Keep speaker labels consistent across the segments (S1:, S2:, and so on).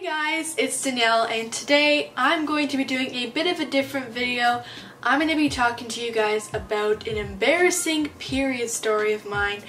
S1: Guys, it's Danielle and today I'm going to be doing a bit of a different video. I'm going to be talking to you guys about an embarrassing period story of mine,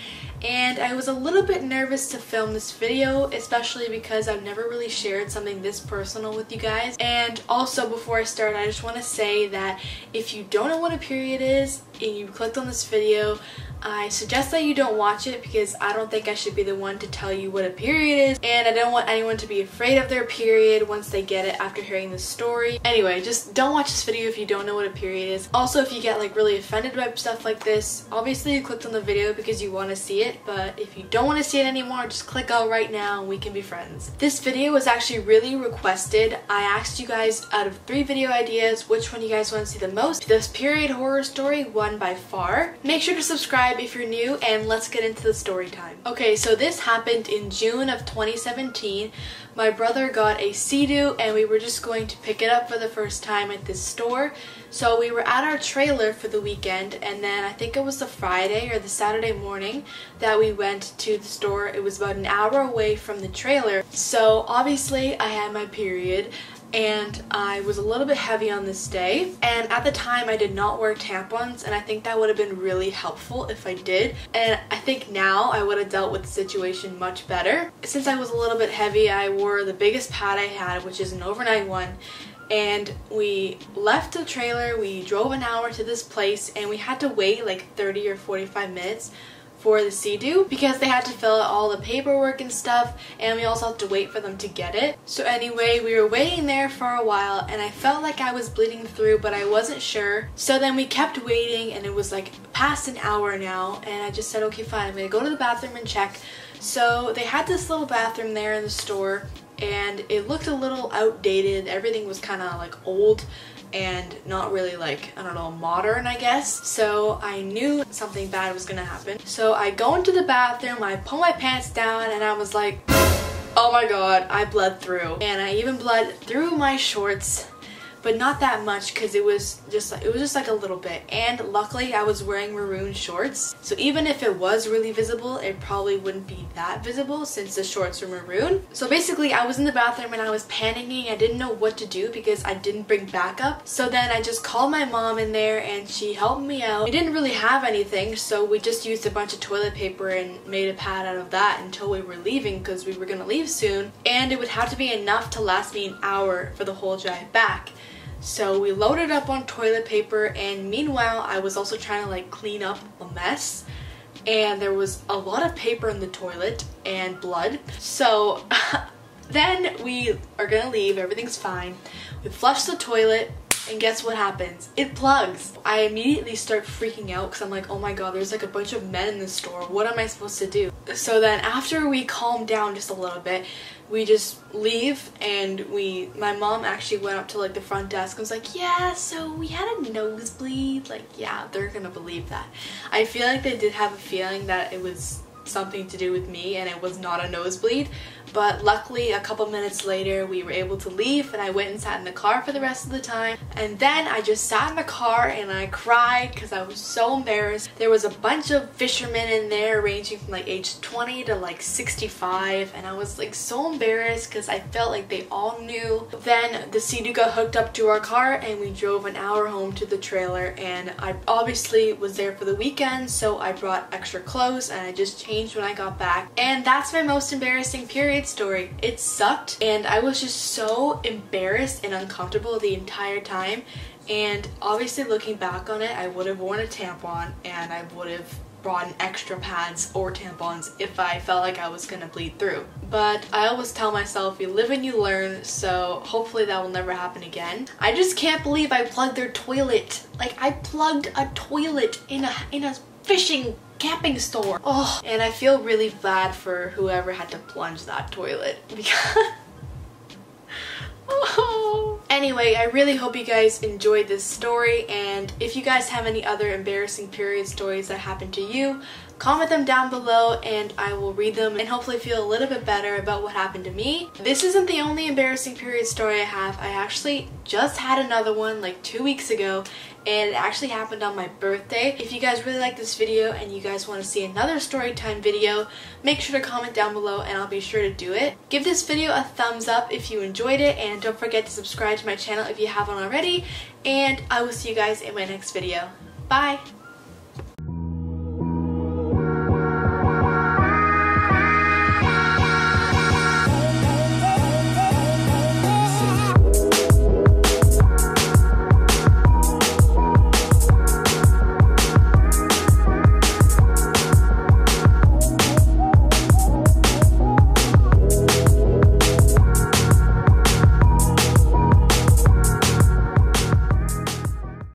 S1: and I was a little bit nervous to film this video, especially because I've never really shared something this personal with you guys. And also, before I start, I just want to say that if you don't know what a period is and you clicked on this video, I suggest that you don't watch it because I don't think I should be the one to tell you what a period is, and I don't want anyone to be afraid of their period once they get it after hearing the story. Anyway, just don't watch this video if you don't know what a period is. Also, if you get like really offended by stuff like this, obviously you clicked on the video because you want to see it, but if you don't want to see it anymore, just click out right now and we can be friends. This video was actually really requested. I asked you guys out of 3 video ideas which one you guys want to see the most. This period horror story won by far. Make sure to subscribe if you're new, and let's get into the story time. Okay, so this happened in June of 2017. My brother got a Sea-Doo and we were just going to pick it up for the first time at this store. So we were at our trailer for the weekend, and then I think it was the Friday or the Saturday morning that we went to the store. It was about an hour away from the trailer. So obviously I had my period and I was a little bit heavy on this day, and at the time I did not wear tampons, and I think that would have been really helpful if I did, and I think now I would have dealt with the situation much better. Since I was a little bit heavy, I wore the biggest pad I had, which is an overnight one, and we left the trailer, we drove an hour to this place, and we had to wait like 30 or 45 minutes for the Sea-Doo because they had to fill out all the paperwork and stuff, and we also had to wait for them to get it. So anyway, we were waiting there for a while and I felt like I was bleeding through, but I wasn't sure. So then we kept waiting and it was like past an hour now, and I just said, okay fine, I'm gonna go to the bathroom and check. So they had this little bathroom there in the store and it looked a little outdated. Everything was kind of like old and not really like, I don't know, modern, I guess. So I knew something bad was gonna happen. So I go into the bathroom, I pull my pants down, and I was like, oh my god, I bled through. And I even bled through my shorts, but not that much because it was just like a little bit. And luckily I was wearing maroon shorts, so even if it was really visible, it probably wouldn't be that visible since the shorts were maroon. So basically I was in the bathroom and I was panicking. I didn't know what to do because I didn't bring backup. So then I just called my mom in there and she helped me out. We didn't really have anything, so we just used a bunch of toilet paper and made a pad out of that until we were leaving because we were gonna leave soon, and it would have to be enough to last me an hour for the whole drive back. So we loaded up on toilet paper, and meanwhile I was also trying to like clean up a mess, and there was a lot of paper in the toilet and blood. So then we are gonna leave, everything's fine. We flush the toilet, and guess what happens? It plugs. I immediately start freaking out because I'm like, oh my god, there's like a bunch of men in the store. What am I supposed to do? So then after we calm down just a little bit, we just leave, and my mom actually went up to like the front desk and was like, yeah, so we had a nosebleed. Like, yeah, they're gonna believe that. I feel like they did have a feeling that it was something to do with me and it was not a nosebleed, but luckily a couple minutes later we were able to leave, and I went and sat in the car for the rest of the time. And then I just sat in the car and I cried because I was so embarrassed. There was a bunch of fishermen in there ranging from like age 20 to like 65, and I was like so embarrassed because I felt like they all knew. Then the Sea-Doo got hooked up to our car and we drove an hour home to the trailer, and I obviously was there for the weekend, so I brought extra clothes and I just changed when I got back. And that's my most embarrassing period story. It sucked, and I was just so embarrassed and uncomfortable the entire time. And obviously looking back on it, I would have worn a tampon and I would have brought in extra pads or tampons if I felt like I was gonna bleed through. But I always tell myself, you live and you learn, so hopefully that will never happen again. I just can't believe I plugged their toilet. Like, I plugged a toilet in a fishing camping store. Oh, and I feel really bad for whoever had to plunge that toilet because oh. Anyway, I really hope you guys enjoyed this story, and if you guys have any other embarrassing period stories that happened to you, comment them down below and I will read them and hopefully feel a little bit better about what happened to me. This isn't the only embarrassing period story I have. I actually just had another one like 2 weeks ago, and it actually happened on my birthday. If you guys really like this video and you guys want to see another story time video, make sure to comment down below and I'll be sure to do it. Give this video a thumbs up if you enjoyed it, and don't forget to subscribe to my channel if you haven't already, and I will see you guys in my next video. Bye!